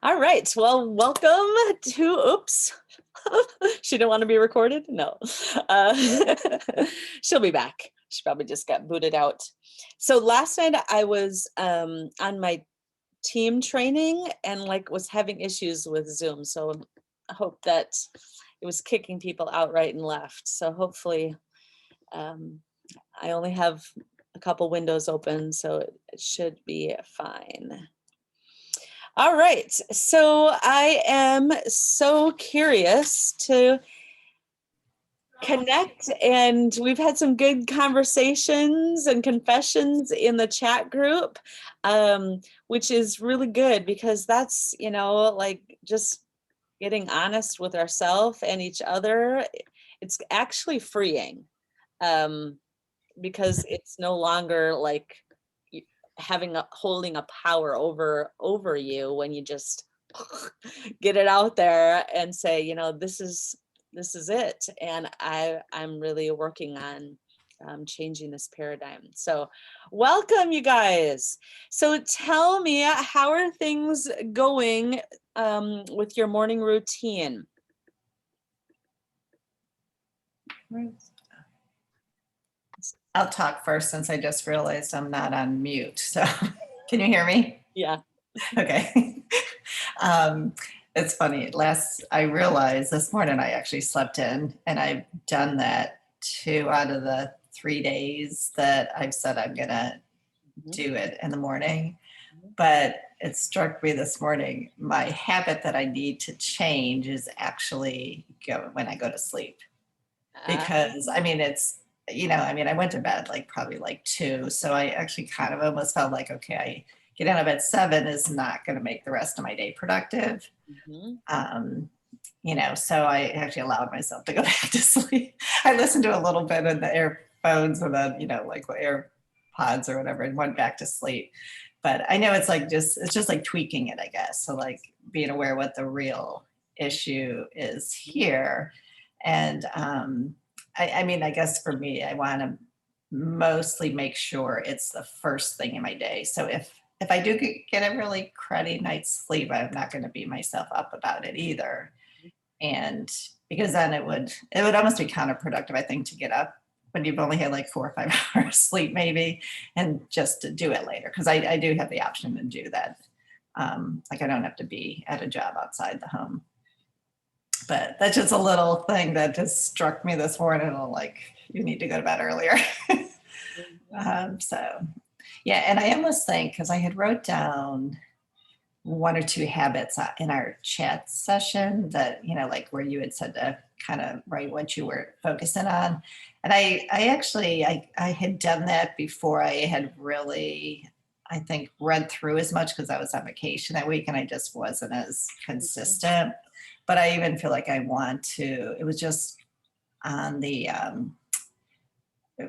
All right. Well, welcome to, oops. She didn't want to be recorded? No. Uh, she'll be back. She probably just got booted out. So last night I was on my team training and was having issues with Zoom. So I hope that it was kicking people out right and left. So hopefully I only have a couple windows open, so it should be fine. All right, so I am so curious to connect, and we've had some good conversations and confessions in the chat group, which is really good because that's, just getting honest with ourselves and each other. It's actually freeing, because it's no longer like holding a power over you when you just get it out there and say, this is it. And I'm really working on changing this paradigm. So welcome, you guys. So tell me, how are things going with your morning routine? I'll talk first since I just realized I'm not on mute. So can you hear me? Yeah. Okay. It's funny. I realized this morning I actually slept in, and I've done that 2 out of the 3 days that I've said I'm going to do it in the morning. But it struck me this morning, my habit that I need to change is actually when I go to sleep. Because I went to bed probably 2. So I actually kind of almost felt like, okay, I get out of bed 7 is not going to make the rest of my day productive. So I actually allowed myself to go back to sleep. I listened to a little bit in the earphones and then, AirPods or whatever, and went back to sleep. But I know it's just like tweaking it, I guess. So being aware what the real issue is here. And I guess for me, I want to mostly make sure it's the first thing in my day. So if I do get a really cruddy night's sleep, I'm not going to beat myself up about it either. And because then it would almost be counterproductive, I think, to get up when you've only had 4 or 5 hours sleep maybe, and just to do it later. Because I do have the option to do that. I don't have to be at a job outside the home. But that's just a little thing that just struck me this morning. You need to go to bed earlier. Yeah, and I almost think, because I had wrote down 1 or 2 habits in our chat session that, where you had said to kind of write what you were focusing on. And I had done that before I had really, I think, read through as much, because I was on vacation that week and I just wasn't as consistent. But I even feel like I want to, it was just on the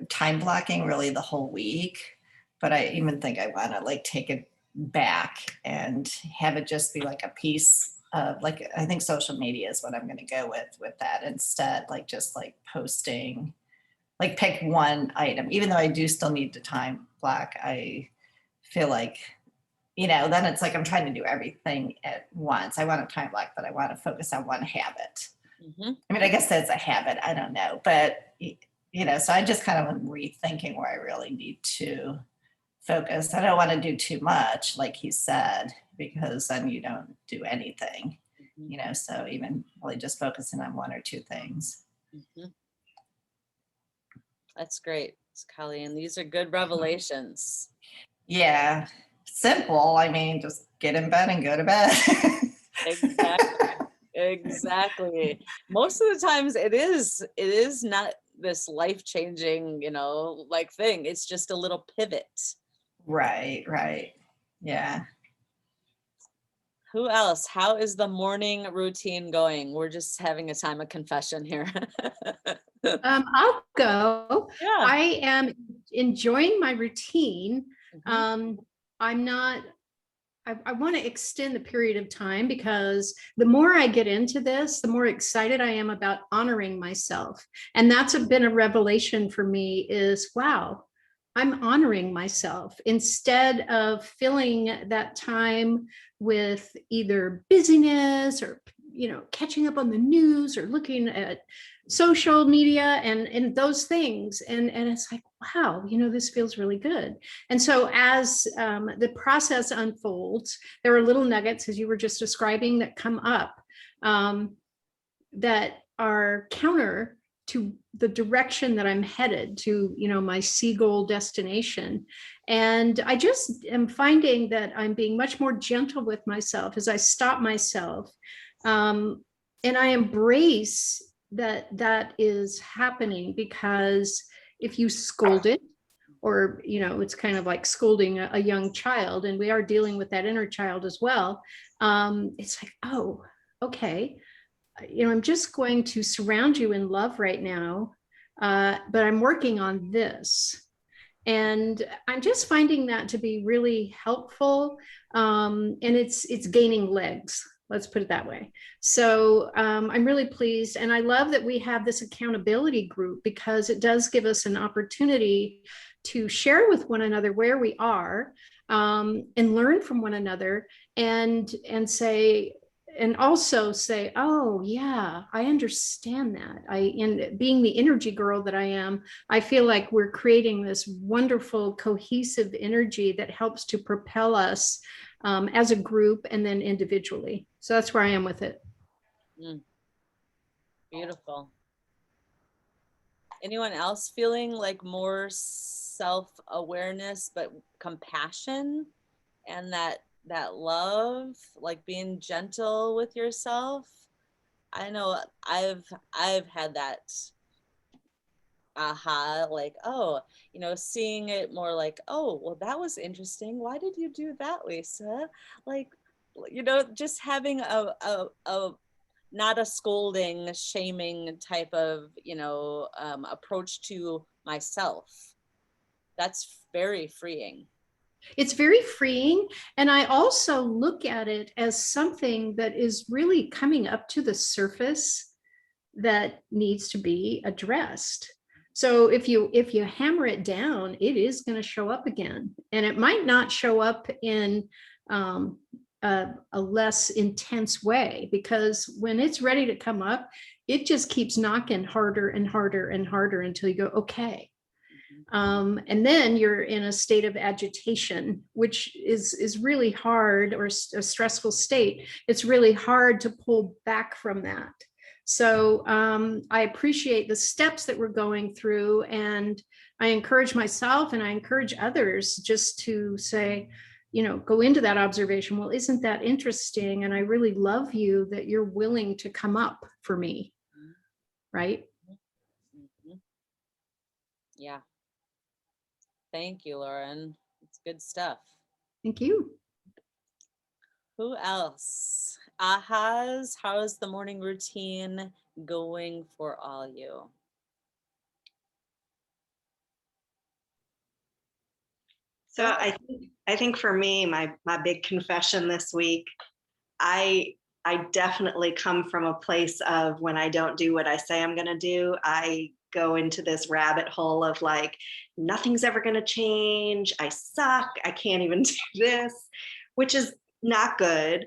time blocking really the whole week. But I even think I want to take it back and have it just be a piece of I think social media is what I'm going to go with that instead. Just posting, pick one item, even though I do still need to time block. I feel then it's I'm trying to do everything at once. I want a time block, but I want to focus on one habit. I guess that's a habit. I don't know. But, so I just kind of am rethinking where I really need to focus. I don't want to do too much, like he said, because then you don't do anything, so even really just focusing on 1 or 2 things. That's great, Kelly. And these are good revelations. Yeah. Simple. Just get in bed and go to bed. Exactly. Most of the times it is not this life-changing, thing. It's just a little pivot. Right. Yeah. Who else? How is the morning routine going? We're just having a time of confession here. I'll go. Yeah. I am enjoying my routine. I want to extend the period of time, because the more I get into this, the more excited I am about honoring myself. And that's been a revelation for me is, wow, I'm honoring myself instead of filling that time with either busyness or, catching up on the news or looking at social media and those things. And it's like, wow, this feels really good. And so as the process unfolds, there are little nuggets, as you were just describing, that come up that are counter to the direction that I'm headed to, my seagull destination. And I just am finding that I'm being much more gentle with myself as I stop myself. And I embrace that is happening, because if you scold it, or, it's kind of like scolding a young child, and we are dealing with that inner child as well. It's like, oh, okay. I'm just going to surround you in love right now, but I'm working on this. And I'm just finding that to be really helpful. And it's gaining legs. Let's put it that way. So I'm really pleased. And I love that we have this accountability group, because it does give us an opportunity to share with one another where we are, and learn from one another, and say, and also say, oh yeah, I understand that. And being the energy girl that I am, I feel like we're creating this wonderful cohesive energy that helps to propel us as a group and then individually. So that's where I am with it. Beautiful. Anyone else feeling like more self-awareness, but compassion and that love, like being gentle with yourself? I know I've had that aha, like, oh, seeing it more like, oh, well, that was interesting. Why did you do that, Lisa? Like, just having a not a scolding, shaming type of, approach to myself. That's very freeing. It's very freeing. And I also look at it as something that is really coming up to the surface that needs to be addressed. So if you hammer it down, it is going to show up again. And it might not show up in a less intense way, because when it's ready to come up, it just keeps knocking harder and harder and harder until you go, okay. And then you're in a state of agitation, which is really hard, or a stressful state. It's really hard to pull back from that. So I appreciate the steps that we're going through, and I encourage myself and I encourage others just to say, go into that observation. Well, isn't that interesting? And I really love you that you're willing to come up for me. Right? Mm-hmm. Yeah. Thank you, Lauren. It's good stuff. Thank you. Who else? Ahas, how is the morning routine going for all you? So I think for me, my big confession this week, I definitely come from a place of, when I don't do what I say I'm going to do, I go into this rabbit hole of like, nothing's ever going to change. I suck. I can't even do this, which is not good.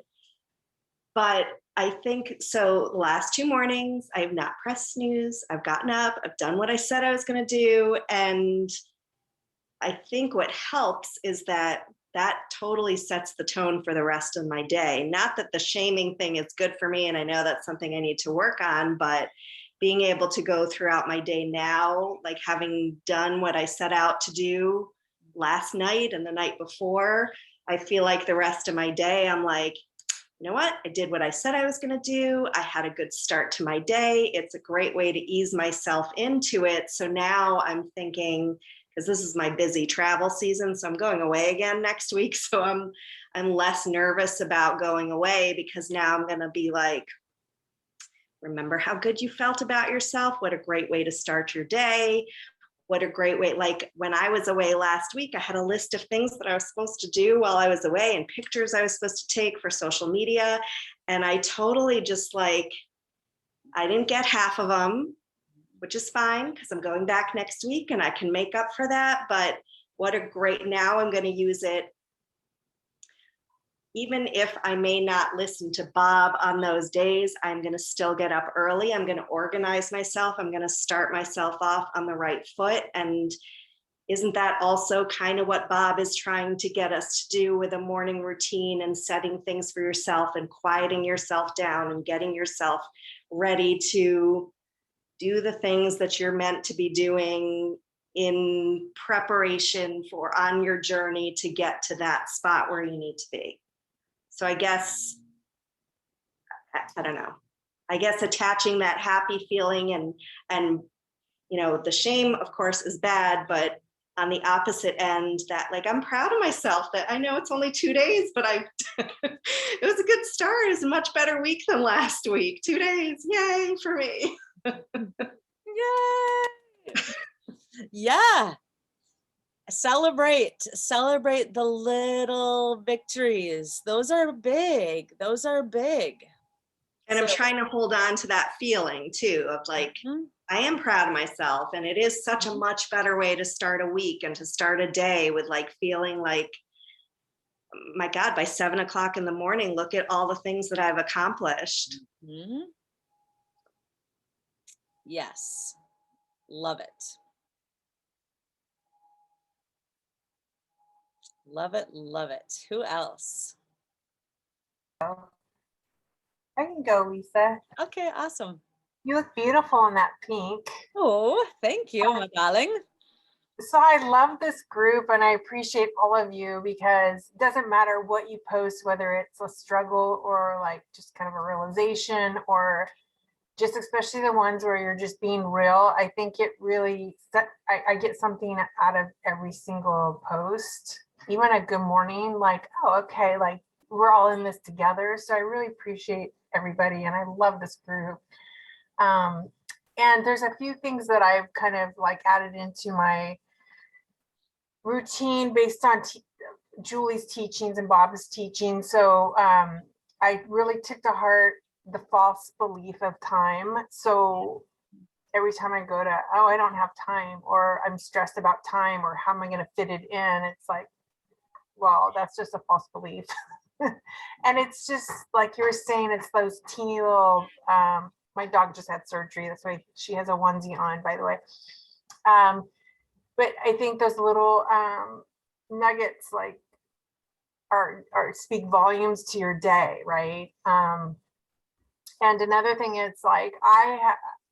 But I think so. The last 2 mornings, I have not pressed snooze. I've gotten up. I've done what I said I was going to do. And I think what helps is that totally sets the tone for the rest of my day. Not that the shaming thing is good for me, and I know that's something I need to work on, but being able to go throughout my day now, like having done what I set out to do last night and the night before, I feel like the rest of my day, I'm like, you know what? I did what I said I was going to do. I had a good start to my day. It's a great way to ease myself into it. So now I'm thinking, because this is my busy travel season, so I'm going away again next week. So I'm less nervous about going away, because now I'm going to be like, remember how good you felt about yourself. What a great way to start your day. What a great way. Like when I was away last week, I had a list of things that I was supposed to do while I was away, and pictures I was supposed to take for social media. And I totally just like, I didn't get half of them, which is fine, because I'm going back next week and I can make up for that. But what a great, now I'm going to use it. Even if I may not listen to Bob on those days, I'm going to still get up early. I'm going to organize myself. I'm going to start myself off on the right foot. And isn't that also kind of what Bob is trying to get us to do with a morning routine and setting things for yourself and quieting yourself down and getting yourself ready to do the things that you're meant to be doing in preparation for on your journey to get to that spot where you need to be. So I guess, I don't know, I guess attaching that happy feeling and, you know, the shame of course is bad, but on the opposite end, that like, I'm proud of myself that I know it's only 2 days, but it was a good start. It was a much better week than last week. 2 days, yay for me. Yay! Yeah. Celebrate the little victories. Those are big. And I'm So- trying to hold on to that feeling too of like, Mhm. I am proud of myself. And it is such a much better way to start a week and to start a day with like feeling like, my God, by 7 o'clock in the morning, look at all the things that I've accomplished. Mhm. Yes. Love it. Love it. Love it. Who else? I can go, Lisa. Okay, awesome. You look beautiful in that pink. Oh, thank you, my darling. So I love this group and I appreciate all of you because it doesn't matter what you post, whether it's a struggle or like just kind of a realization or just especially the ones where you're just being real. I think it really, I get something out of every single post, even a good morning, like, oh, okay, like we're all in this together. So I really appreciate everybody and I love this group. And there's a few things that I've kind of like added into my routine based on Julie's teachings and Bob's teaching. So I really took to heart the false belief of time. So every time I go to, oh, I don't have time, or I'm stressed about time, or how am I going to fit it in? It's like, well, that's just a false belief. And it's just like you were saying, it's those teeny little, my dog just had surgery. That's why she has a onesie on, by the way. But I think those little nuggets like are speak volumes to your day, right? And another thing is like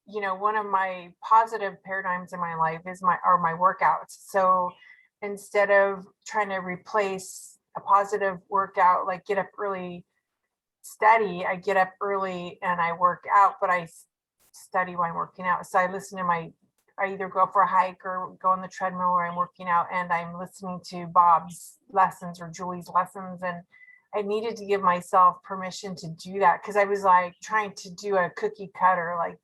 one of my positive paradigms in my life is my workouts. So instead of trying to replace a positive workout, like get up early, study, I get up early and I work out, but I study while I'm working out. So I listen to I either go for a hike or go on the treadmill or I'm working out and I'm listening to Bob's lessons or Julie's lessons. And I needed to give myself permission to do that because I was like trying to do a cookie cutter, like,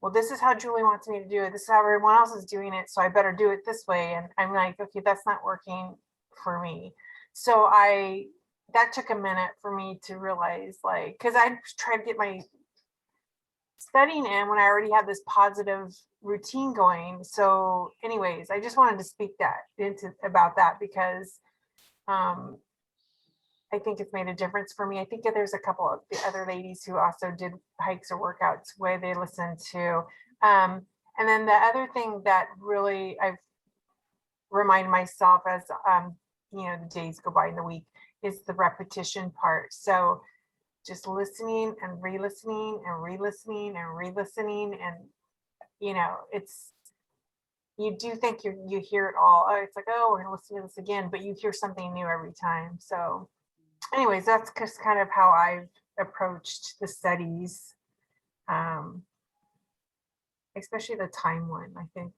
well, this is how Julie wants me to do it. This is how everyone else is doing it. So I better do it this way. And I'm like, okay, that's not working for me. So that took a minute for me to realize, like, because I tried to get my studying in when I already had this positive routine going. So anyways, I just wanted to speak about that because I think it's made a difference for me. I think that there's a couple of the other ladies who also did hikes or workouts where they listened to. And then the other thing that really I've reminded myself as the days go by in the week is the repetition part. So just listening and re-listening and re-listening and re-listening. And, you do think you hear it all. Oh, it's like, oh, we're gonna listen to this again, but you hear something new every time. So anyways, that's just kind of how I've approached the studies. Especially the time one, I think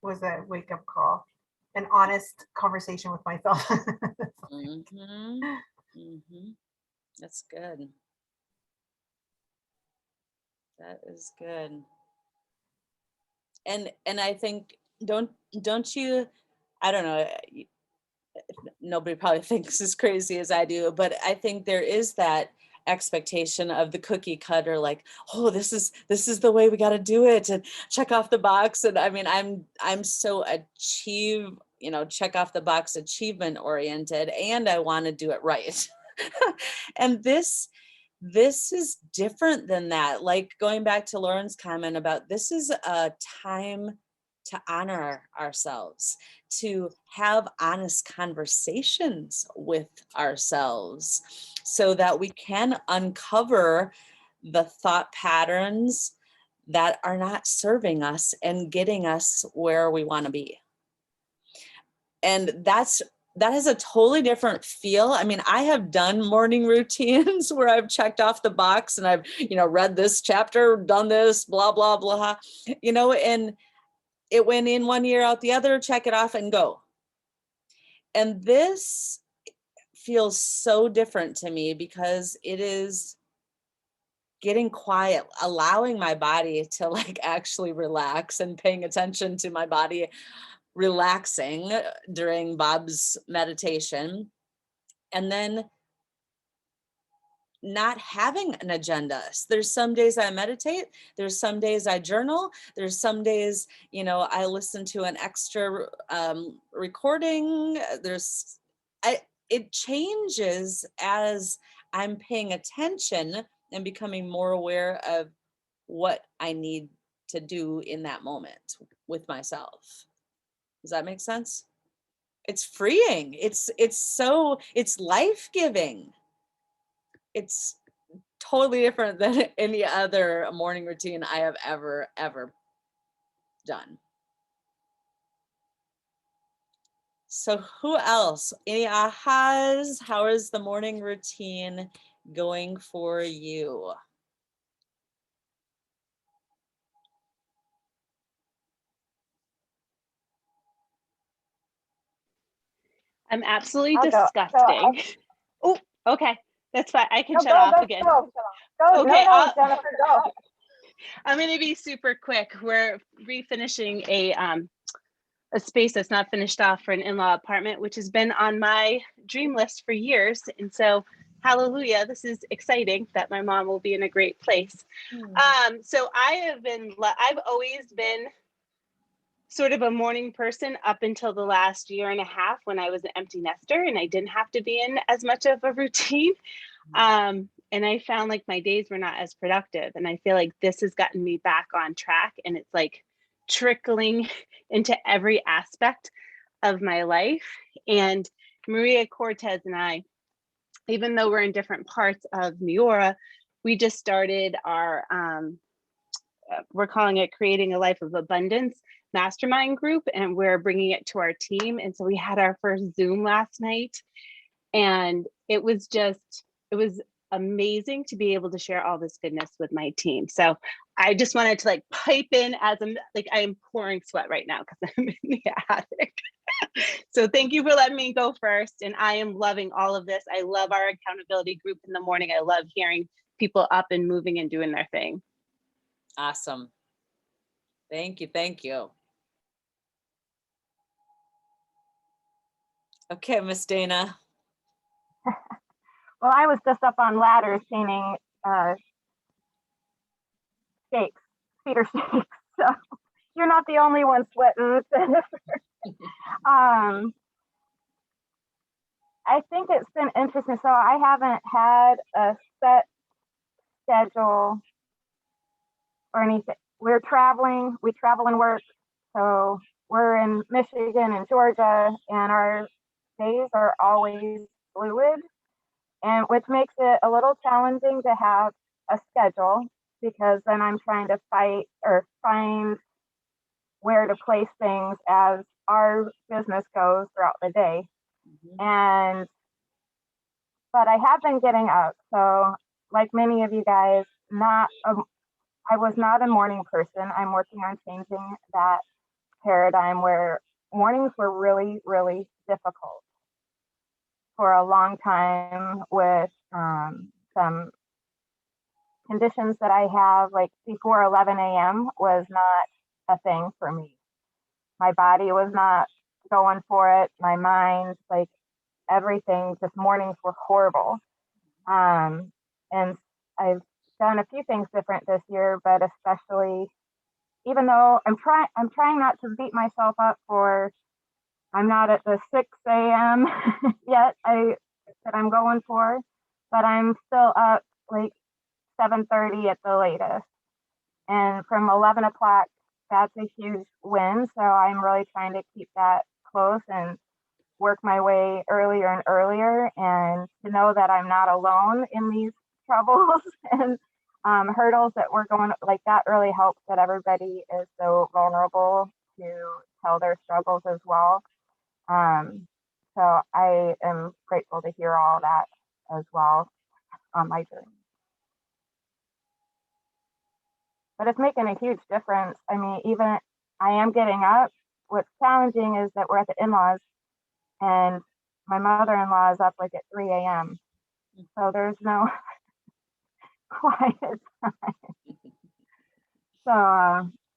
was a wake-up call, an honest conversation with myself. Mhm. Mhm. That's good. That is good. And I think don't you, I don't know, nobody probably thinks as crazy as I do, but I think there is that expectation of the cookie cutter, like, oh, this is the way we got to do it and check off the box. And I mean, I'm so check off the box, achievement oriented, and I want to do it right. And this is different than that. Like going back to Lauren's comment about, this is a time to honor ourselves, to have honest conversations with ourselves so that we can uncover the thought patterns that are not serving us and getting us where we want to be. And that has a totally different feel. I mean, I have done morning routines where I've checked off the box and I've, read this chapter, done this, blah, blah, blah, and it went in one year, out the other, check it off and go. And this feels so different to me because it is getting quiet, allowing my body to like actually relax and paying attention to my body relaxing during Bob's meditation. And then not having an agenda. There's some days I meditate, there's some days I journal, there's some days, I listen to an extra recording. It changes as I'm paying attention and becoming more aware of what I need to do in that moment with myself. Does that make sense? It's freeing. It's life-giving. It's totally different than any other morning routine I have ever done. So who else? Any ahas? How is the morning routine going for you? I'm absolutely I'll go. disgusting. Oh, okay. That's fine. I can shut off again. Go. Okay, No, Jennifer, go. I'm going to be super quick. We're refinishing a space that's not finished off for an in-law apartment, which has been on my dream list for years. And so, hallelujah, this is exciting that my mom will be in a great place. So I've always been sort of a morning person up until the last year and a half when I was an empty nester and I didn't have to be in as much of a routine. And I found like my days were not as productive. And I feel like this has gotten me back on track, and it's like trickling into every aspect of my life. And Maria Cortez and I, even though we're in different parts of Neora, we just started our, we're calling it Creating a Life of Abundance mastermind group, and we're bringing it to our team. And so we had our first Zoom last night, and it was amazing to be able to share all this goodness with my team. So I just wanted to like pipe in as I am pouring sweat right now because I'm in the attic. So thank you for letting me go first. And I am loving all of this. I love our accountability group in the morning. I love hearing people up and moving and doing their thing. Awesome. Thank you. Thank you. Okay, Miss Dana. Well, I was just up on ladders painting steaks, feeder steaks. So you're not the only one sweating. I think it's been interesting. So I haven't had a set schedule or anything. We're traveling. We travel and work. So we're in Michigan and Georgia, and our days are always fluid, and which makes it a little challenging to have a schedule, because then I'm trying to find where to place things as our business goes throughout the day. But I have been getting up. So like many of you guys, I was not a morning person. I'm working on changing that paradigm where mornings were really, really difficult for a long time with some conditions that I have. Like before 11 a.m. was not a thing for me. My body was not going for it. My mind, like everything, just mornings were horrible. And I've done a few things different this year, but especially, even though I'm trying not to beat myself up for I'm not at the 6 a.m. yet that I'm going for, but I'm still up like 7:30 at the latest. And from 11 o'clock, that's a huge win. So I'm really trying to keep that close and work my way earlier and earlier, and to know that I'm not alone in these troubles and hurdles that we're going, like that really helps, that everybody is so vulnerable to tell their struggles as well. So I am grateful to hear all that as well on my journey. But it's making a huge difference. I mean, even I am getting up. What's challenging is that we're at the in-laws, and my mother-in-law is up like at 3 a.m. So there's no quiet time. So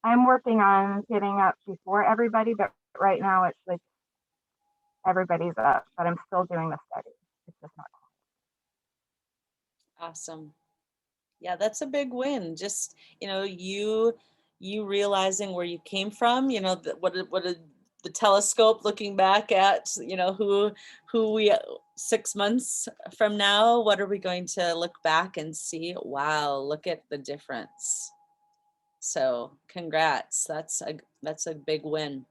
I'm working on getting up before everybody, but right now it's like everybody's up, but I'm still doing the study. It's just not. Awesome. Yeah, that's a big win. Just, you realizing where you came from, what did the telescope looking back at, who we 6 months from now, what are we going to look back and see? Wow, look at the difference. So congrats. That's a big win.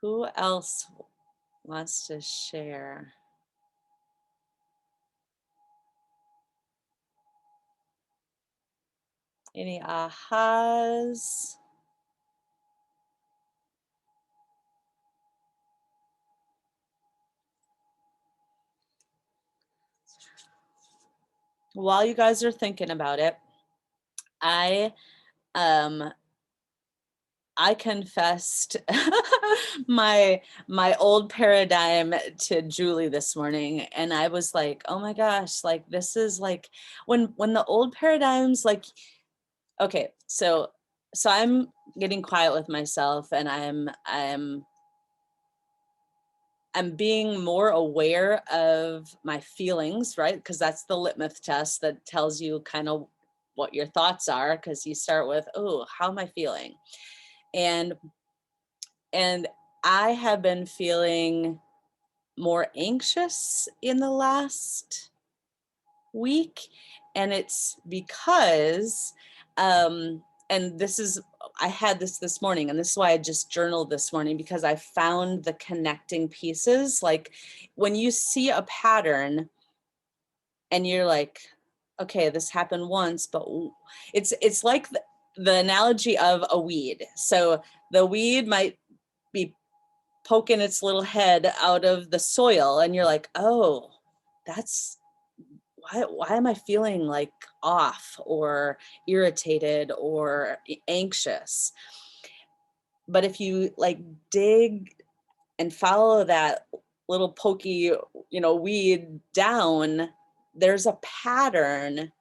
Who else wants to share? Any ahas? While you guys are thinking about it, I confessed my old paradigm to Julie this morning, and I was like, oh my gosh, like this is like when the old paradigms, like, okay, so I'm getting quiet with myself, and I'm being more aware of my feelings, right? Because that's the litmus test that tells you kind of what your thoughts are, because you start with, oh, how am I feeling? And I have been feeling more anxious in the last week, and it's because and this is, I had this morning, and this is why I just journaled this morning, because I found the connecting pieces. Like when you see a pattern and you're like, okay, this happened once, but it's like the analogy of a weed. So the weed might be poking its little head out of the soil, and you're like, oh, that's why am I feeling like off or irritated or anxious? But if you like dig and follow that little pokey, weed down, there's a pattern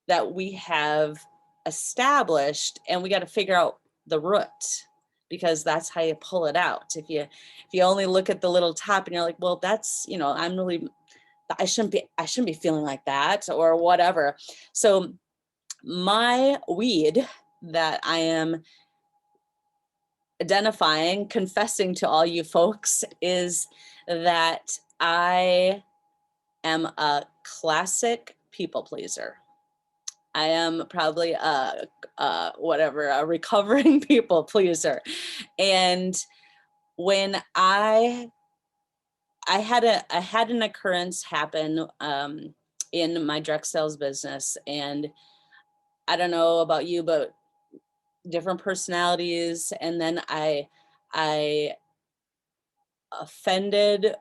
that we have established, and we got to figure out the root, because that's how you pull it out. If you only look at the little top and you're like, well, that's, I shouldn't be feeling like that or whatever. So my weed that I am identifying, confessing to all you folks, is that I am a classic people pleaser. I am probably a recovering people pleaser. And when I had an occurrence happen in my direct sales business, and I don't know about you, but different personalities, and then I offended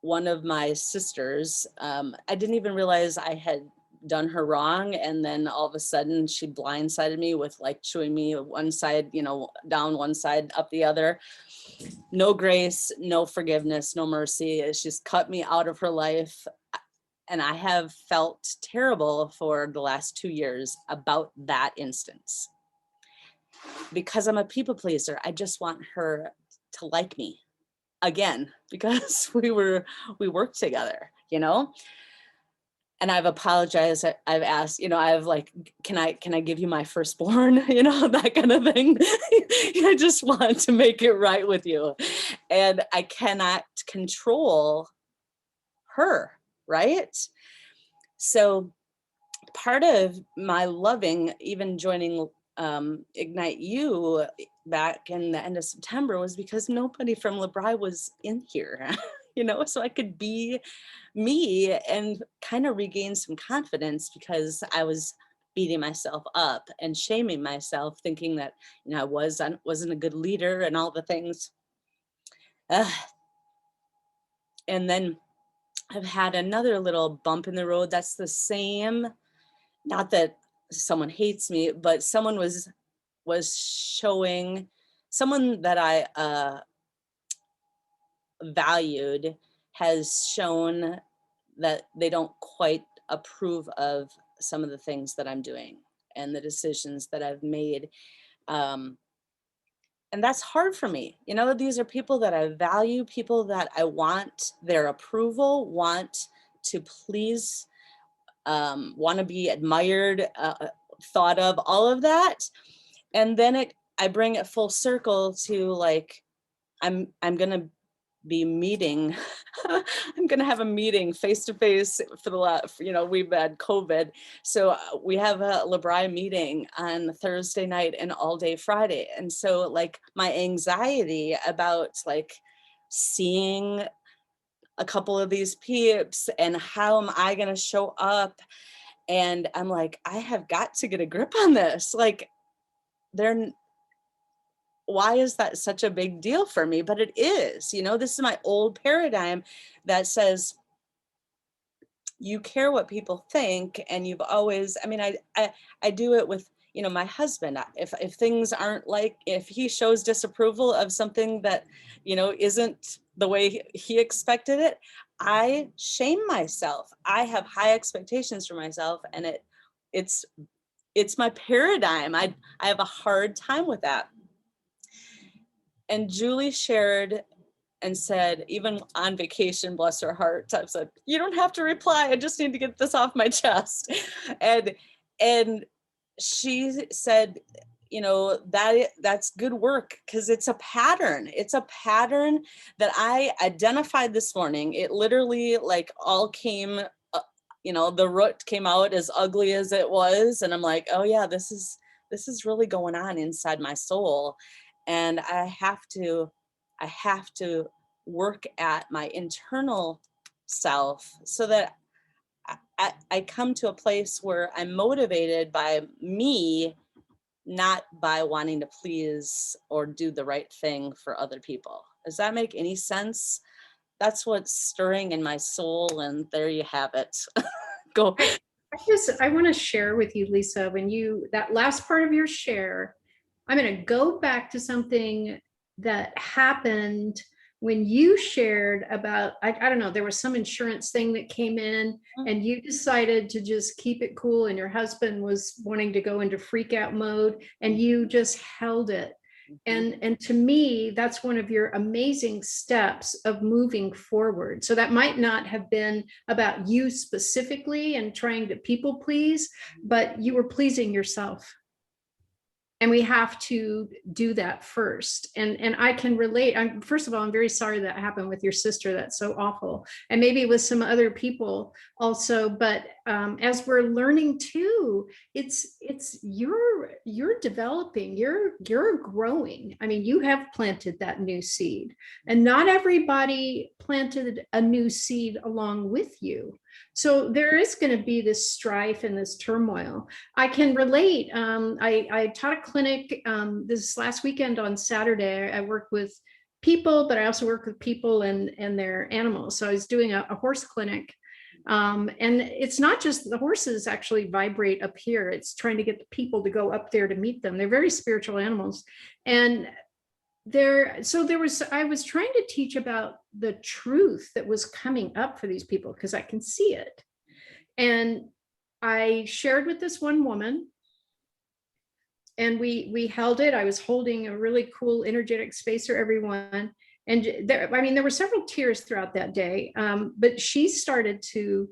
one of my sisters. I didn't even realize I had done her wrong, and then all of a sudden she blindsided me with like chewing me one side, down one side, up the other. No grace, no forgiveness, no mercy. She's cut me out of her life, and I have felt terrible for the last 2 years about that instance, because I'm a people pleaser. I just want her to like me again, because we worked together, and I've apologized. I've asked, I've like, can I give you my firstborn, that kind of thing. I just want to make it right with you. And I cannot control her, right? So part of my loving, even joining Ignite You back in the end of September, was because nobody from LeBri was in here, so I could be me and kind of regain some confidence, because I was beating myself up and shaming myself, thinking that, I wasn't a good leader and all the things. And then I've had another little bump in the road that's the same. Not that someone hates me, but someone was showing, someone that I valued has shown that they don't quite approve of some of the things that I'm doing and the decisions that I've made. And that's hard for me. These are people that I value, people that I want their approval, want to please, want to be admired, thought of, all of that. And then I bring it full circle to like, I'm going to be meeting, I'm going to have a meeting face to face for the last, we've had COVID. So we have a LeBri meeting on Thursday night and all day Friday. And so like my anxiety about like seeing a couple of these peeps and how am I going to show up? And I'm like, I have got to get a grip on this. Like why is that such a big deal for me? But it is, this is my old paradigm that says you care what people think. And you've always, I do it with, my husband. If things aren't like, if he shows disapproval of something that, isn't the way he expected it, I shame myself. I have high expectations for myself, and it's my paradigm. I have a hard time with that. And Julie shared and said, even on vacation, bless her heart, I've said, you don't have to reply. I just need to get this off my chest. And she said, that's good work, because it's a pattern. It's a pattern that I identified this morning. It literally like all came, the root came out as ugly as it was. And I'm like, oh yeah, this is really going on inside my soul. And I have to work at my internal self so that I come to a place where I'm motivated by me, not by wanting to please or do the right thing for other people. Does that make any sense? That's what's stirring in my soul, and there you have it. Go. I want to share with you, Lisa, that last part of your share, I'm going to go back to something that happened when you shared about, I don't know, there was some insurance thing that came in and you decided to just keep it cool, and your husband was wanting to go into freak out mode, and you just held it. And to me, that's one of your amazing steps of moving forward. So that might not have been about you specifically and trying to people please, but you were pleasing yourself. And we have to do that first. And I can relate. First of all, I'm very sorry that happened with your sister. That's so awful. And maybe with some other people also. But as we're learning too, it's you're developing, you're growing. I mean, you have planted that new seed, and not everybody planted a new seed along with you. So there is going to be this strife and this turmoil. I can relate. I taught a clinic this last weekend on Saturday. I work with people, but I also work with people and their animals. So I was doing a horse clinic. And it's not just the horses actually vibrate up here. It's trying to get the people to go up there to meet them. They're very spiritual animals. And I was trying to teach about the truth that was coming up for these people, because I can see it. And I shared with this one woman, and we held it. I was holding a really cool energetic space for everyone. And there were several tears throughout that day. But she started to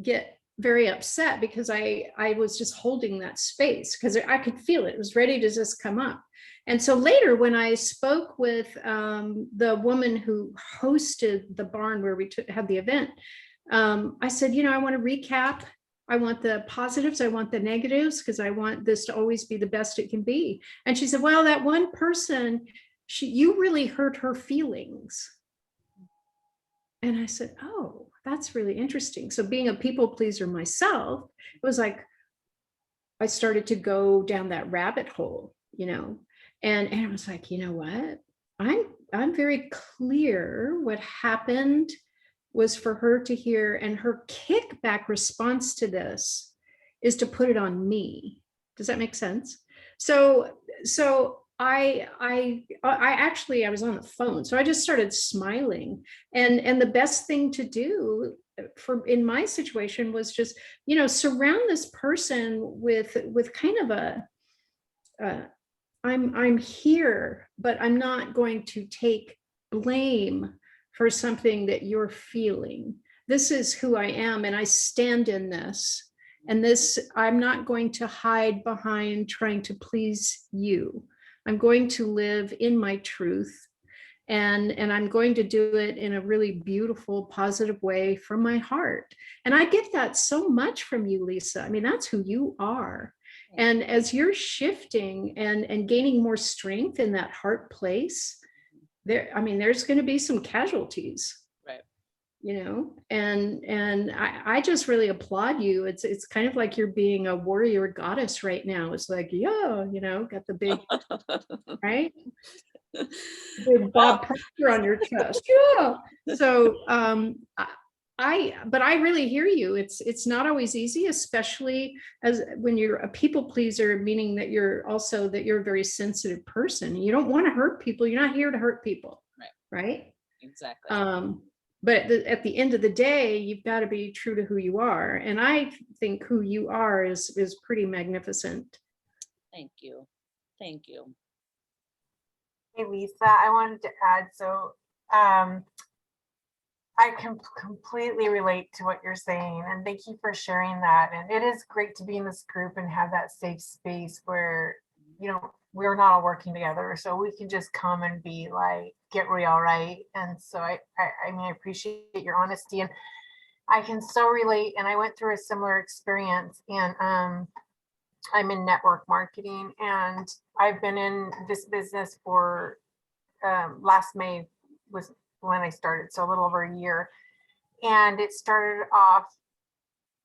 get very upset because I was just holding that space because I could feel it. It was ready to just come up. And so later when I spoke with the woman who hosted the barn where we had the event, I said, I want to recap. I want the positives. I want the negatives because I want this to always be the best it can be. And she said, well, that one person, you really hurt her feelings. And I said, oh, that's really interesting. So being a people pleaser myself, it was like, I started to go down that rabbit hole, and I was like, you know what? I'm very clear what happened was for her to hear, and her kickback response to this is to put it on me. Does that make sense? So I was on the phone, so I just started smiling, and the best thing to do in my situation was just, surround this person with kind of a I'm here, but I'm not going to take blame for something that you're feeling. This is who I am, and I stand in this. And this, I'm not going to hide behind trying to please you. I'm going to live in my truth, and I'm going to do it in a really beautiful, positive way from my heart. And I get that so much from you, Lisa. I mean, that's who you are. And as you're shifting and gaining more strength in that heart place, there's going to be some casualties, right? And I just really applaud you. It's kind of like you're being a warrior goddess right now. It's like, got the big, right? Big Bob Proctor on your chest. Yeah. So but I really hear you. It's not always easy, especially as when you're a people pleaser, meaning that you're a very sensitive person. You don't want to hurt people. You're not here to hurt people. Right? Exactly. But at the end of the day, you've got to be true to who you are. And I think who you are is pretty magnificent. Thank you. Thank you. Hey, Lisa, I wanted to add, so I can completely relate to what you're saying, and thank you for sharing that. And it is great to be in this group and have that safe space where, we're not all working together, so we can just come and be like, get real, right? And so I appreciate your honesty, and I can so relate. And I went through a similar experience, and I'm in network marketing, and I've been in this business for last May was when I started, so a little over a year. And it started off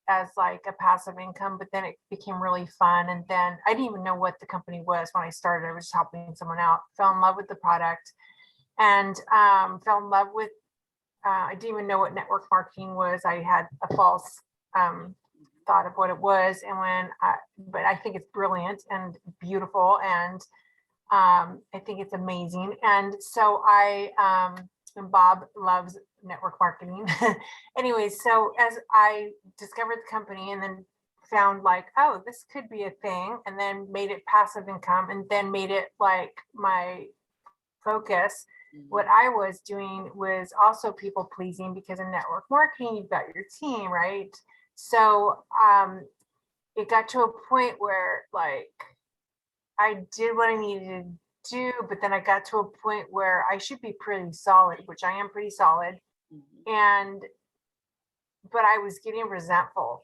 as like a passive income, but then it became really fun. And then I didn't even know what the company was when I started. I was just helping someone out, fell in love with the product, and fell in love with, I didn't even know what network marketing was. I had a false thought of what it was. But I think it's brilliant and beautiful. And I think it's amazing. And so and Bob loves network marketing. Anyways, so as I discovered the company and then found like, oh, this could be a thing, and then made it passive income, and then made it like my focus. What I was doing was also people pleasing, because in network marketing, you've got your team, right? So it got to a point where like I did what I needed to do, but then I got to a point where I should be pretty solid, which I am pretty solid. But I was getting resentful.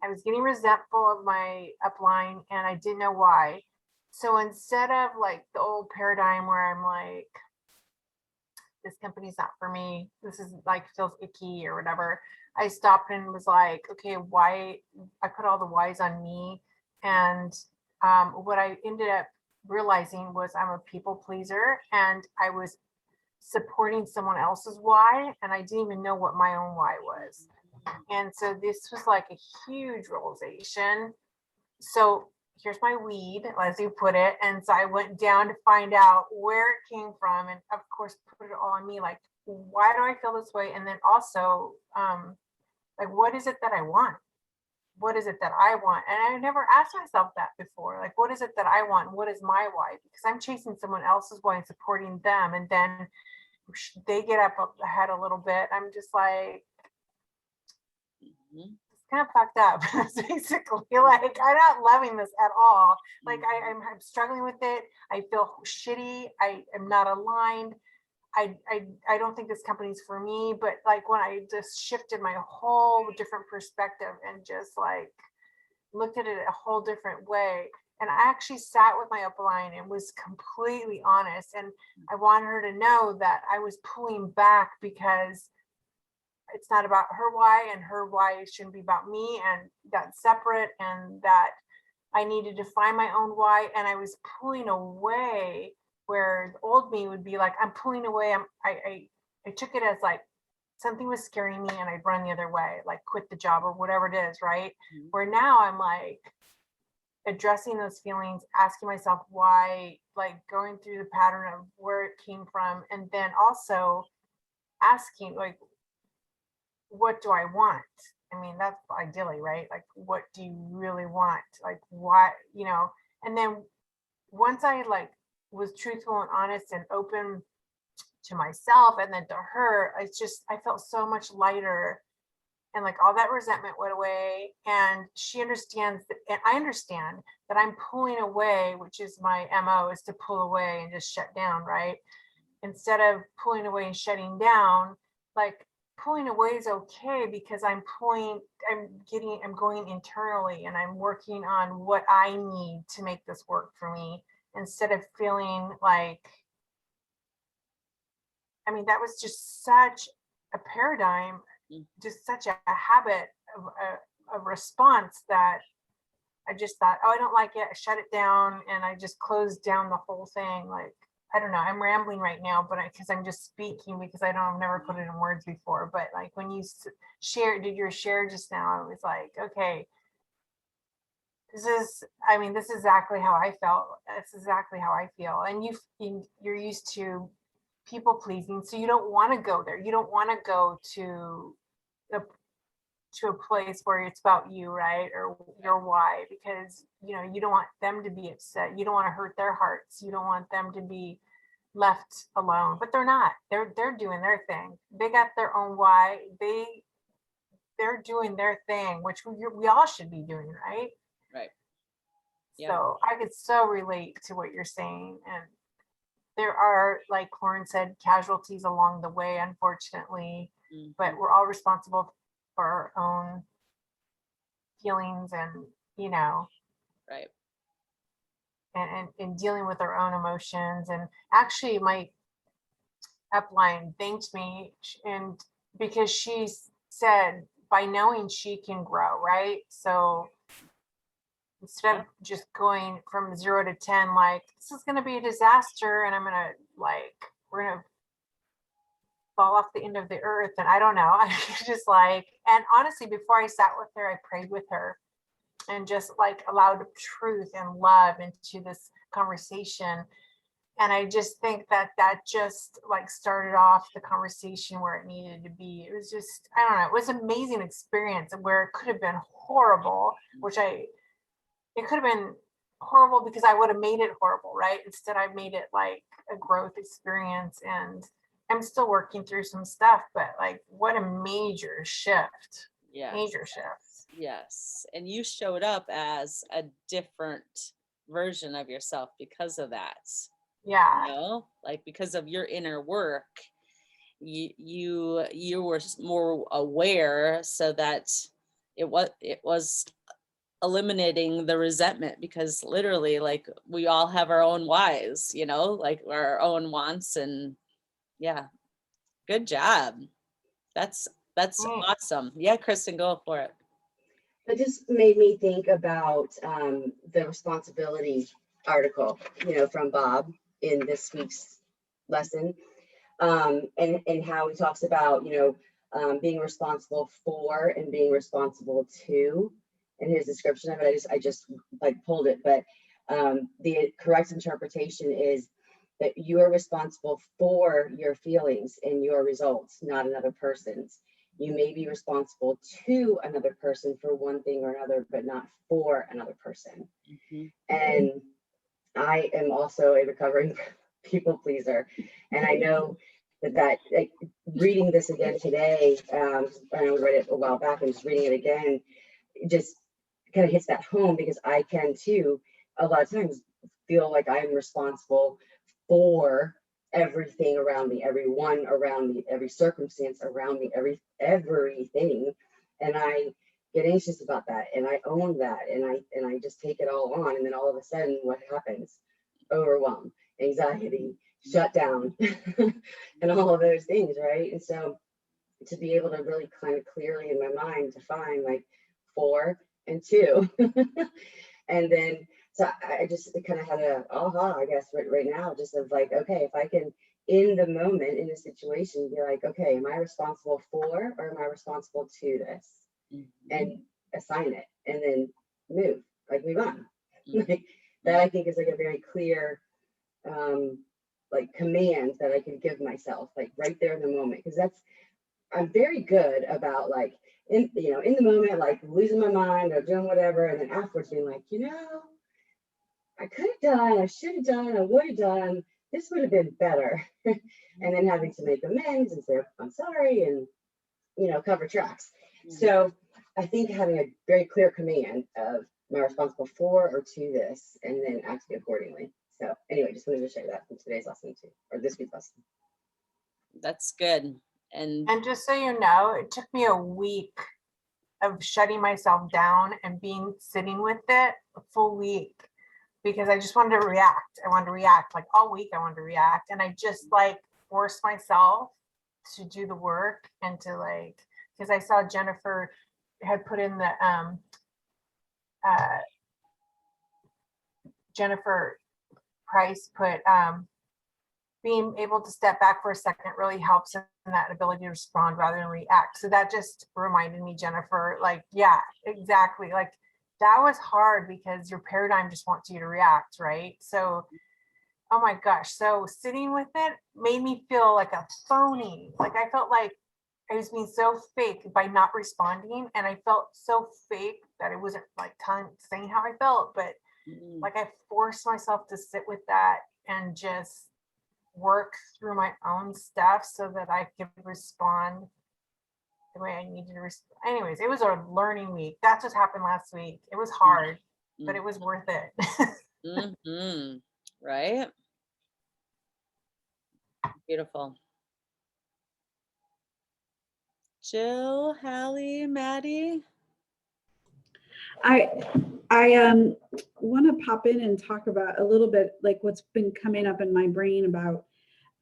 I was getting resentful of my upline, and I didn't know why. So instead of like the old paradigm where I'm like, this company's not for me, this is like feels icky or whatever, I stopped and was like, okay, why? I put all the whys on me. And what I ended up realizing was I'm a people pleaser, and I was supporting someone else's why, and I didn't even know what my own why was. And so this was like a huge realization. So here's my weed, as you put it. And so I went down to find out where it came from, and of course put it all on me, like, why do I feel this way? And then also like, what is it that I want? What is it that I want? And I never asked myself that before. Like, what is it that I want? What is my why? Because I'm chasing someone else's why and supporting them. And then they get up ahead a little bit. I'm just like, Mhm. it's kind of fucked up. It's basically like, I'm not loving this at all. Like I'm struggling with it. I feel shitty. I am not aligned. I don't think this company's for me, but like when I just shifted my whole different perspective and just like looked at it a whole different way. And I actually sat with my upline and was completely honest. And I wanted her to know that I was pulling back because it's not about her why, and her why shouldn't be about me, and that's separate, and that I needed to find my own why. And I was pulling away where the old me would be like, I'm pulling away. I took it as like something was scaring me and I'd run the other way, like quit the job or whatever it is, right? Mhm. Where now I'm like addressing those feelings, asking myself why, like going through the pattern of where it came from, and then also asking like, what do I want? I mean, that's ideally, right? Like, what do you really want? Like, why, and then once I like was truthful and honest and open to myself and then to her, I felt so much lighter, and like all that resentment went away. And she understands that, and I understand that I'm pulling away, which is my MO, is to pull away and just shut down, right? Instead of pulling away and shutting down, like pulling away is okay because I'm going internally and I'm working on what I need to make this work for me, instead of feeling like, I mean, that was just such a paradigm, just such a habit of a response that I just thought, oh, I don't like it. I shut it down and I just closed down the whole thing. Like, I don't know. I'm rambling right now, but because I'm just speaking because I've never put it in words before. But like when you did your share just now, I was like, okay, this is exactly how I felt. That's exactly how I feel. And you're used to people pleasing, so you don't want to go there. You don't want to go to a place where it's about you, right? Or your why, because you don't want them to be upset. You don't want to hurt their hearts. You don't want them to be left alone. But they're not. They're doing their thing. They got their own why. They're doing their thing, which we all should be doing, right? Right. Yeah. So I could so relate to what you're saying. And there are, like Lauren said, casualties along the way, unfortunately, but Mhm. we're all responsible for our own feelings and, Right. and dealing with our own emotions. And actually my upline thanked me, and because she said by knowing she can grow, right? So instead of just going from 0 to 10, like this is going to be a disaster and we're going to fall off the end of the earth, and I don't know. I just like, and honestly, before I sat with her, I prayed with her and just like allowed truth and love into this conversation. And I just think that just like started off the conversation where it needed to be. It was just, I don't know, it was an amazing experience where it could have been horrible, it could have been horrible because I would have made it horrible, right? Instead, I made it like a growth experience, and I'm still working through some stuff, but like what a major shift. Yes. Major shift. Yes. And you showed up as a different version of yourself because of that. Yeah. Like because of your inner work, you were more aware, so that it was eliminating the resentment, because literally, like, we all have our own whys, like our own wants. And yeah, good job. That's awesome. Yeah, Kristen, go for it. It just made me think about the responsibility article, from Bob in this week's lesson, and how he talks about, being responsible for and being responsible to, in his description of it. I just like pulled it, but the correct interpretation is that you are responsible for your feelings and your results, not another person's. You may be responsible to another person for one thing or another, but not for another person. And I am also a recovering people pleaser. And I know that like reading this again today, I know we read it a while back and just reading it again, it just kind of hits that home because I can too, a lot of times feel like I'm responsible for everything around me, everyone around me, every circumstance around me, everything. And I get anxious about that and I own that and I just take it all on. And then all of a sudden what happens? Overwhelm, anxiety, shut down, and all of those things, right? And so to be able to really kind of clearly in my mind define like 4 and 2. And then so I just kind of had a aha, I guess, right now, just of like, okay, if I can in the moment in the situation be like, okay, am I responsible for or am I responsible to this? And assign it and then move on. Like that I think is like a very clear like command that I can give myself like right there in the moment, because I'm very good about like in the moment like losing my mind or doing whatever, and then afterwards being like, I could have done, I should have done, I would have done, this would have been better. And then having to make amends and say I'm sorry and cover tracks. So I think having a very clear command of am I responsible for or to this, and then acting accordingly. So anyway, just wanted to share that from today's lesson too, or this week's lesson. That's good. And just so you know, it took me a week of shutting myself down and sitting with it, a full week, because I just wanted to react. I wanted to react like all week. I wanted to react, and I just like forced myself to do the work and to like, because I saw Jennifer had put in the Jennifer Price put being able to step back for a second really helps in that ability to respond rather than react. So that just reminded me, Jennifer, like, yeah, exactly. Like that was hard because your paradigm just wants you to react, right? So, oh my gosh. So sitting with it made me feel like a phony. Like I felt like I was being so fake by not responding. And I felt so fake that it wasn't like saying how I felt, but like I forced myself to sit with that and just work through my own stuff so that I could respond the way I needed to respond. Anyways, it was a learning week. That's what happened last week. It was hard, but it was worth it. Right? Beautiful. Jill, Hallie, Maddie? I want to pop in and talk about a little bit like what's been coming up in my brain about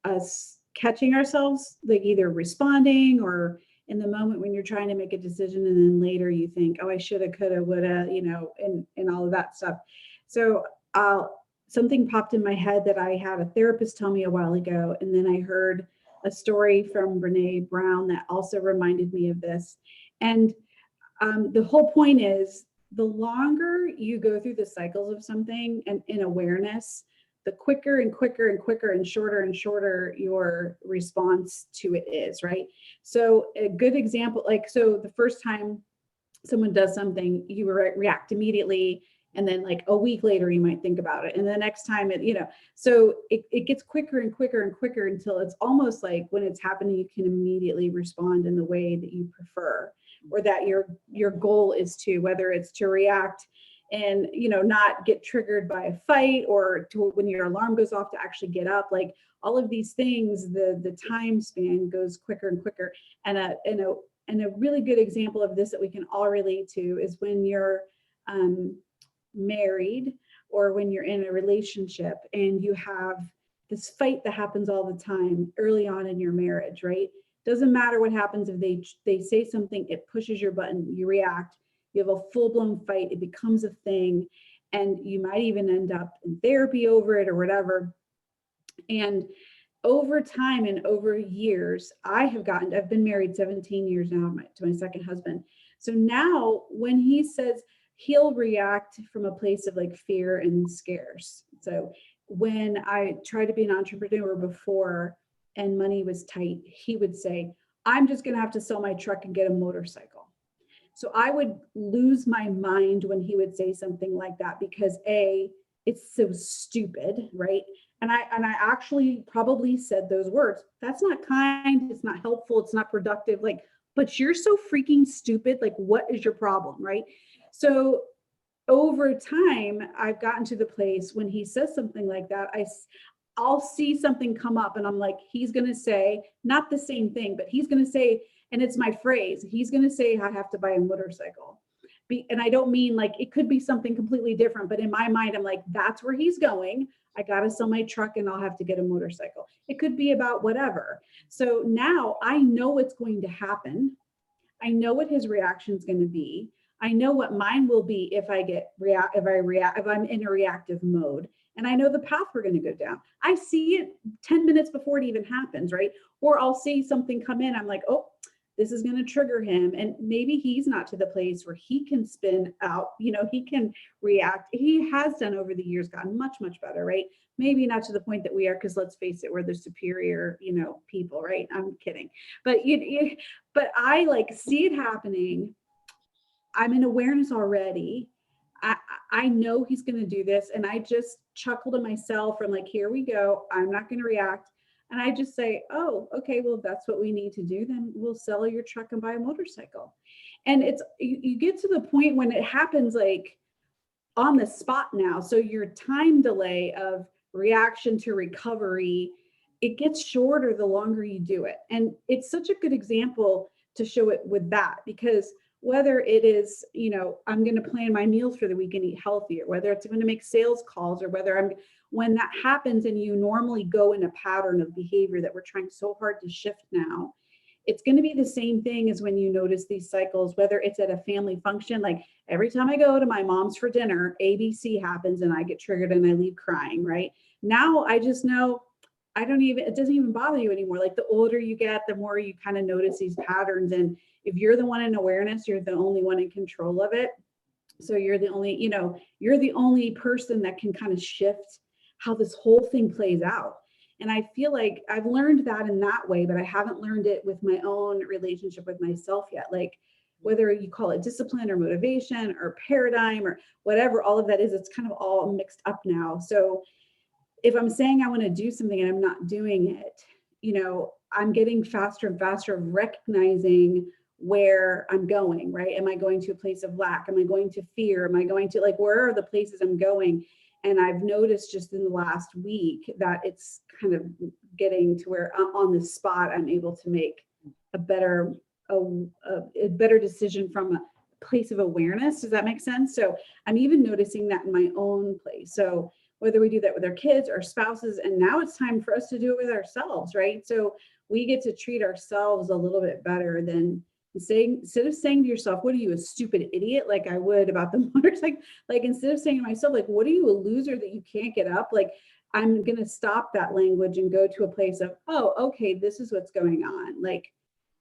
us catching ourselves, like either responding or in the moment when you're trying to make a decision and then later you think, oh, I shoulda, coulda, woulda, and all of that stuff. So something popped in my head that I had a therapist tell me a while ago, and then I heard a story from Brene Brown that also reminded me of this. And the whole point is, the longer you go through the cycles of something and in awareness, the quicker and quicker and quicker and shorter your response to it is, right? So a good example, like, so the first time someone does something, you react immediately. And then like a week later, you might think about it. And the next time so it gets quicker and quicker and quicker until it's almost like when it's happening, you can immediately respond in the way that you prefer, or that your goal is to, whether it's to react and, not get triggered by a fight, or to when your alarm goes off to actually get up, like all of these things, the time span goes quicker and quicker. And a really good example of this that we can all relate to is when you're married, or when you're in a relationship and you have this fight that happens all the time early on in your marriage, right? Doesn't matter what happens. If they say something, it pushes your button, you react, you have a full-blown fight, it becomes a thing, and you might even end up in therapy over it or whatever. And over time and over years, I've been married 17 years now to my second husband. So now when he says, he'll react from a place of like fear and scares. So when I tried to be an entrepreneur before and money was tight, he would say, I'm just going to have to sell my truck and get a motorcycle. So I would lose my mind when he would say something like that, because A, it's so stupid, right? And I actually probably said those words. That's not kind. It's not helpful. It's not productive. Like, but you're so freaking stupid. Like, what is your problem? Right. So over time, I've gotten to the place when he says something like that, I'll see something come up and I'm like, he's going to say, not the same thing, but he's going to say, and it's my phrase, he's going to say, I have to buy a motorcycle. And I don't mean like, it could be something completely different, but in my mind, I'm like, that's where he's going. I got to sell my truck and I'll have to get a motorcycle. It could be about whatever. So now I know what's going to happen. I know what his reaction is going to be. I know what mine will be if I'm in a reactive mode. And I know the path we're going to go down. I see it 10 minutes before it even happens, right? Or I'll see something come in. I'm like, oh, this is going to trigger him. And maybe he's not to the place where he can spin out, he can react. He has done over the years, gotten much, much better, right? Maybe not to the point that we are, because let's face it, we're the superior, people, right? I'm kidding. But, but I like see it happening. I'm in awareness already. I know he's going to do this. And I just chuckle to myself and like, here we go. I'm not going to react. And I just say, oh, okay, well, if that's what we need to do, then we'll sell your truck and buy a motorcycle. And it's, you get to the point when it happens like on the spot now. So your time delay of reaction to recovery, it gets shorter the longer you do it. And it's such a good example to show it with that, because whether it is, I'm going to plan my meals for the week and eat healthier, whether it's going to make sales calls, or whether when that happens and you normally go in a pattern of behavior that we're trying so hard to shift now, it's going to be the same thing as when you notice these cycles, whether it's at a family function, like every time I go to my mom's for dinner, ABC happens and I get triggered and I leave crying, right? Now I just know it doesn't even bother you anymore. Like the older you get, the more you kind of notice these patterns. And if you're the one in awareness, you're the only one in control of it. So you're the only person that can kind of shift how this whole thing plays out. And I feel like I've learned that in that way, but I haven't learned it with my own relationship with myself yet. Like whether you call it discipline or motivation or paradigm or whatever, all of that is, it's kind of all mixed up now. So if I'm saying I want to do something and I'm not doing it, I'm getting faster and faster of recognizing where I'm going, right? Am I going to a place of lack? Am I going to fear? Am I going to where are the places I'm going? And I've noticed just in the last week that it's kind of getting to where on the spot, I'm able to make a better decision from a place of awareness. Does that make sense? So I'm even noticing that in my own place. So whether we do that with our kids or spouses, and now it's time for us to do it with ourselves, right? So we get to treat ourselves a little bit better than instead of saying to yourself, what are you, a stupid idiot? Like I would about the motorcycle, like instead of saying to myself, like, what are you, a loser that you can't get up? Like, I'm going to stop that language and go to a place of, oh, okay, this is what's going on. Like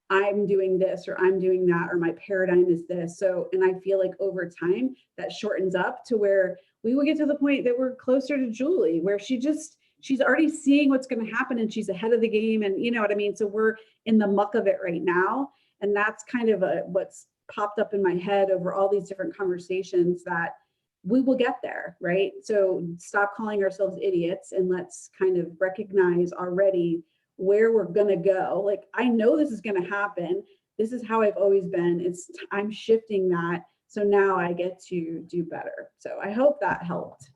I'm doing this or I'm doing that, or my paradigm is this. So, and I feel like over time that shortens up to where we will get to the point that we're closer to Julie, where she's already seeing what's going to happen and she's ahead of the game. And you know what I mean? So we're in the muck of it right now. And that's kind of what's popped up in my head over all these different conversations, that we will get there, right? So stop calling ourselves idiots and let's kind of recognize already where we're going to go. Like, I know this is going to happen. This is how I've always been. I'm shifting that. So now I get to do better. So I hope that helped.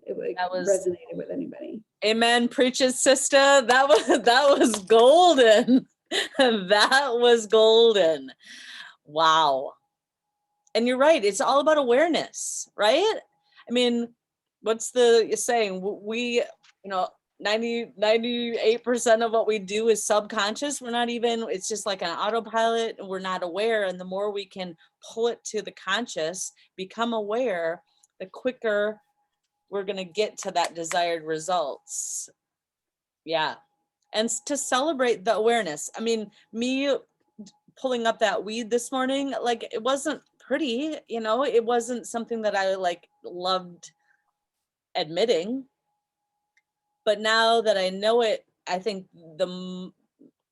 It resonated with anybody. Amen. Preaches, sister. That was golden. That was golden. Wow. And you're right. It's all about awareness, right? I mean, what's the saying? We, 98% of what we do is subconscious. It's just like an autopilot and we're not aware. And the more we can pull it to the conscious, become aware, the quicker we're going to get to that desired results. Yeah. And to celebrate the awareness. I mean, me pulling up that weed this morning, like it wasn't pretty, it wasn't something that I loved admitting. But now that I know it, I think the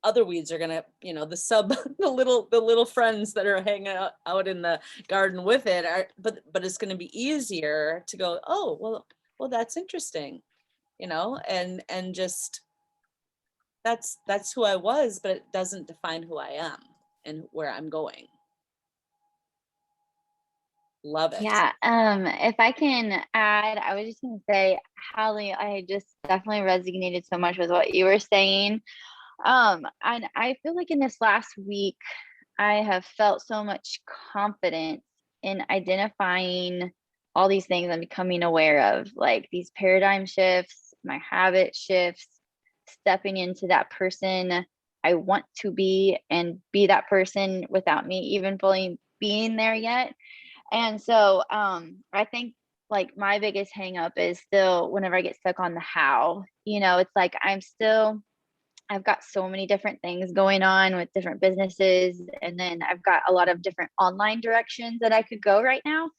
other weeds are gonna, the little friends that are hanging out in the garden with it but it's gonna be easier to go, oh, well, that's interesting. you know, and just that's who I was, but it doesn't define who I am and where I'm going. Love it. Yeah, if I can add, I was just gonna say, Hallie, I just definitely resonated so much with what you were saying. And I feel like in this last week, I have felt so much confidence in identifying all these things I'm becoming aware of, like these paradigm shifts, my habit shifts, stepping into that person I want to be and be that person without me even fully being there yet. And so I think like my biggest hang up is still whenever I get stuck on the how, you know, it's like I've got so many different things going on with different businesses. And then I've got a lot of different online directions that I could go right now.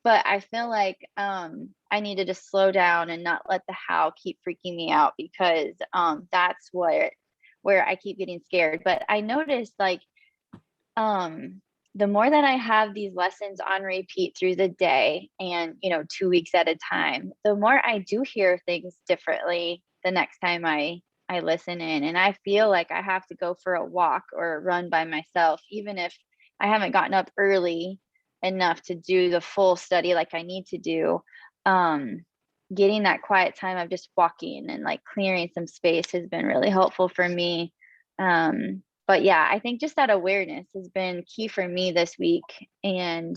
But I feel like I need to just slow down and not let the how keep freaking me out, because that's where I keep getting scared. But I noticed like the more that I have these lessons on repeat through the day and, you know, 2 weeks at a time, the more I do hear things differently the next time I listen in. And I feel like I have to go for a walk or a run by myself, even if I haven't gotten up early enough to do the full study like I need to do. Getting that quiet time of just walking and like clearing some space has been really helpful for me. But yeah, I think just that awareness has been key for me this week, and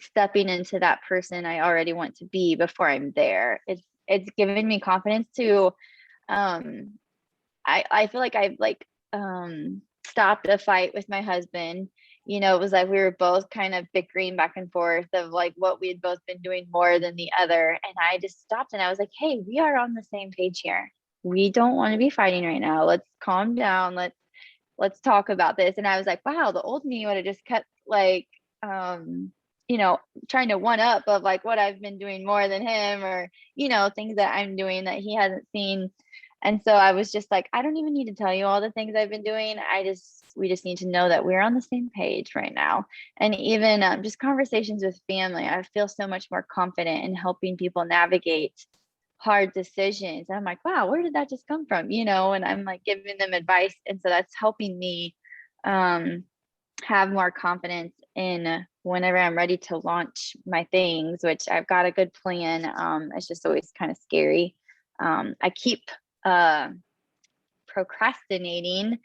stepping into that person I already want to be before I'm there. It's given me confidence to I feel like I've like stopped a fight with my husband. You know, it was like we were both kind of bickering back and forth of like what we had both been doing more than the other. And I just stopped and I was like, hey, we are on the same page here. We don't want to be fighting right now. Let's calm down. Let's talk about this. And I was like, wow, the old me would have just kept like you know, trying to one up of like what I've been doing more than him, or, you know, things that I'm doing that he hasn't seen. And so I was just like, I don't even need to tell you all the things I've been doing. We just need to know that we're on the same page right now. And even just conversations with family, I feel so much more confident in helping people navigate hard decisions. I'm like, wow, where did that just come from? You know, and I'm like giving them advice. And so that's helping me have more confidence in whenever I'm ready to launch my things, which I've got a good plan. It's just always kind of scary. I keep procrastinating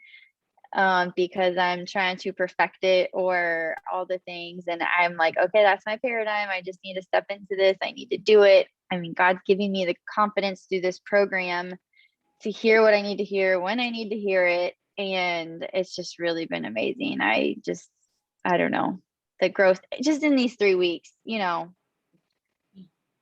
because I'm trying to perfect it or all the things. And I'm like, okay, that's my paradigm. I just need to step into this. I need to do it. I mean, God's giving me the confidence through this program to hear what I need to hear when I need to hear it. And it's just really been amazing. I don't know, the growth just in these 3 weeks, you know,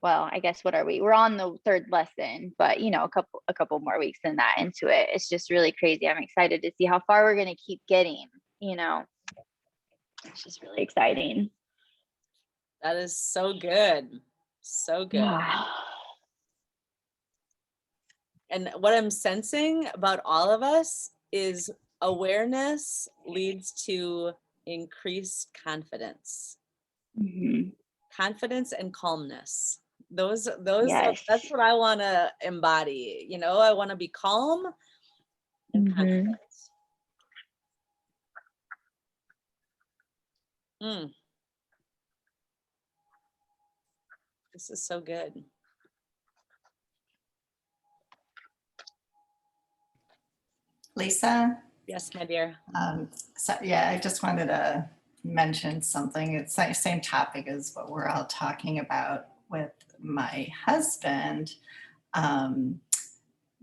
well, I guess what are we? We're on the third lesson, but you know, a couple more weeks than that into it. It's just really crazy. I'm excited to see how far we're going to keep getting, you know. It's just really exciting. That is so good. So good. Yeah. And what I'm sensing about all of us is awareness leads to increased confidence. Mm-hmm. Confidence and calmness. Those Yes. That's what I want to embody. You know, I want to be calm and Mm-hmm. confident. This is so good. Lisa? Yes, my dear. So yeah, I just wanted to mention something. It's the same topic as what we're all talking about with my husband.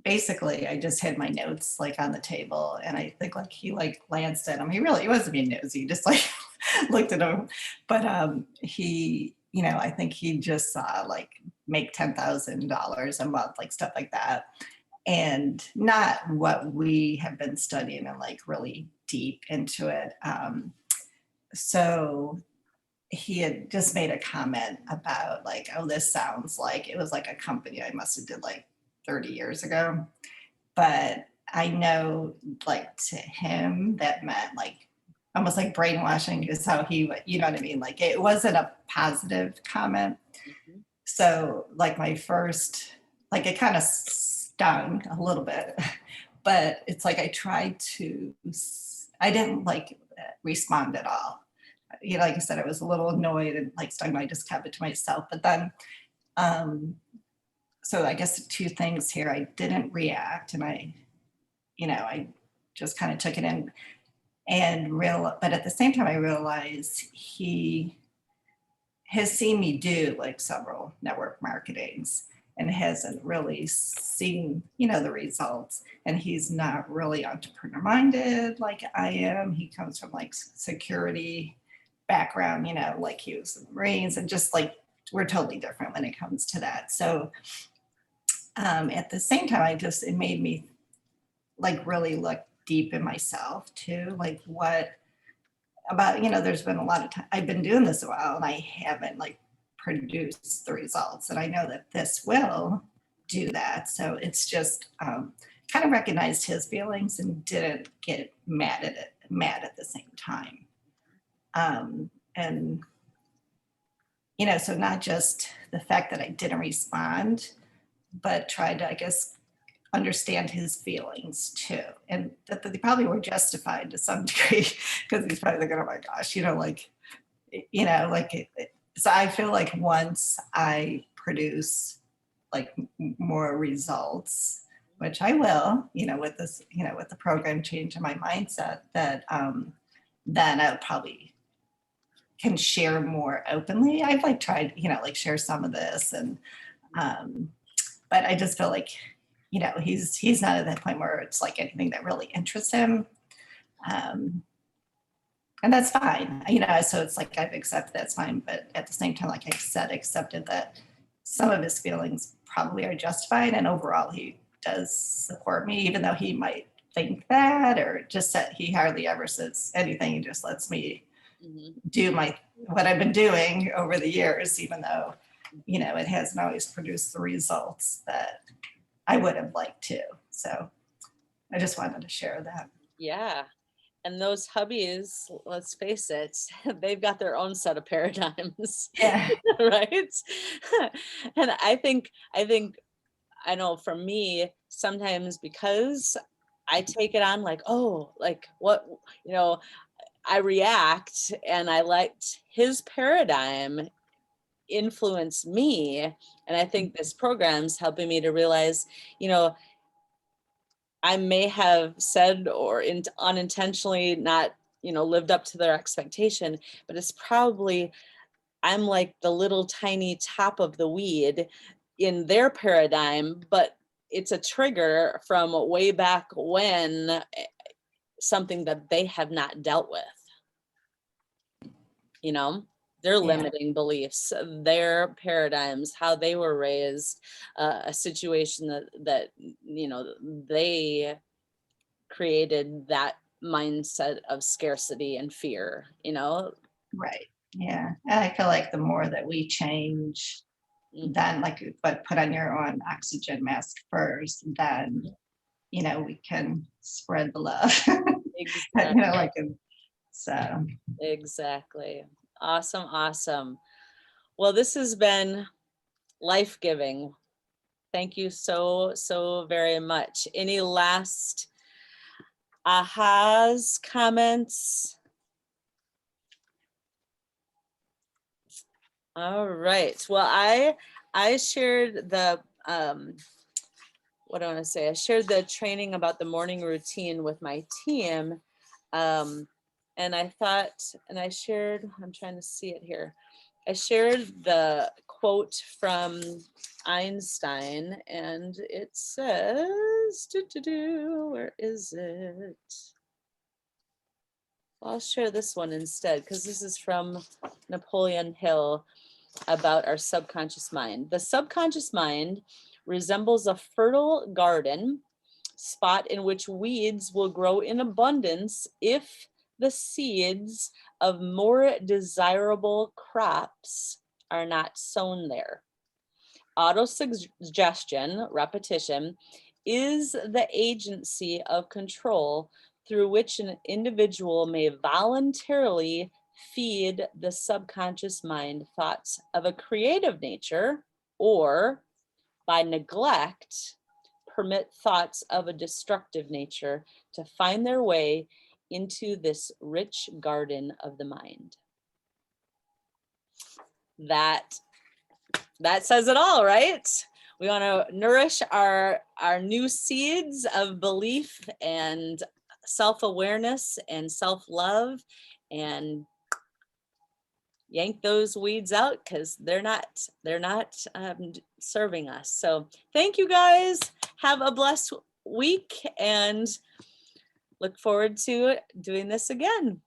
Basically, I just had my notes like on the table, and I think like he like glanced at them. He wasn't being nosy, just like looked at them. But he, you know, I think he just saw like make $10,000 a month, like stuff like that. And not what we have been studying and like really deep into it. So he had just made a comment about like, oh, this sounds like it was like a company I must have did like 30 years ago. But I know like to him that meant like almost like brainwashing is how he, you know what I mean? Like it wasn't a positive comment. Mm-hmm. So like my first like it kind of stung a little bit, but it's like I didn't like respond at all. You know, like I said, I was a little annoyed and like stung, I just kept it to myself. But then, so I guess the two things here, I didn't react, and I just kind of took it in and but at the same time, I realized he has seen me do like several network marketings and hasn't really seen, the results. And he's not really entrepreneur minded like I am. He comes from like security background, like he was in the Marines, and just like we're totally different when it comes to that. So at the same time, it made me like really look deep in myself too, like what about, there's been a lot of time, I've been doing this a while and I haven't like produced the results, and I know that this will do that. So it's just kind of recognized his feelings and didn't get mad at the same time. And so not just the fact that I didn't respond, but tried to, I guess, understand his feelings too, and that they probably were justified to some degree, because he's probably thinking, oh my gosh, so I feel like once I produce like more results, which I will, with this, with the program change in my mindset, that then I probably can share more openly. I've like tried, like share some of this, and but I just feel like he's not at that point where it's like anything that really interests him. And that's fine, so it's like I've accepted that's fine. But at the same time, like I said, accepted that some of his feelings probably are justified. And overall, he does support me, even though he might think that, or just that he hardly ever says anything. He just lets me do what I've been doing over the years, even though, it hasn't always produced the results that I would have liked to. So I just wanted to share that. Yeah. And those hubbies, let's face it, they've got their own set of paradigms. Yeah. Right. And I know for me, sometimes because I take it on like, oh, like what, I react, and I let his paradigm influence me. And I think this program's helping me to realize, I may have said or unintentionally not, lived up to their expectation, but it's probably, I'm like the little tiny top of the weed in their paradigm, but it's a trigger from way back when, something that they have not dealt with, their limiting beliefs, their paradigms, how they were raised, a situation that they created that mindset of scarcity and fear, Right. Yeah. And I feel like the more that we change, then but put on your own oxygen mask first, then, we can spread the love. Exactly. So. Exactly. Awesome. Well, this has been life-giving. Thank you so very much. Any last ahas, comments? All right. Well, I shared the what do I want to say? I shared the training about the morning routine with my team. And I thought, and I shared, I'm trying to see it here. I shared the quote from Einstein, and it says, where is it? I'll share this one instead, because this is from Napoleon Hill about our subconscious mind. The subconscious mind resembles a fertile garden spot in which weeds will grow in abundance if the seeds of more desirable crops are not sown there. Autosuggestion, repetition, is the agency of control through which an individual may voluntarily feed the subconscious mind thoughts of a creative nature or By neglect, permit thoughts of a destructive nature to find their way into this rich garden of the mind. That says it all, right? We want to nourish our new seeds of belief and self-awareness and self-love, and yank those weeds out because they're not serving us. So thank you guys. Have a blessed week and look forward to doing this again.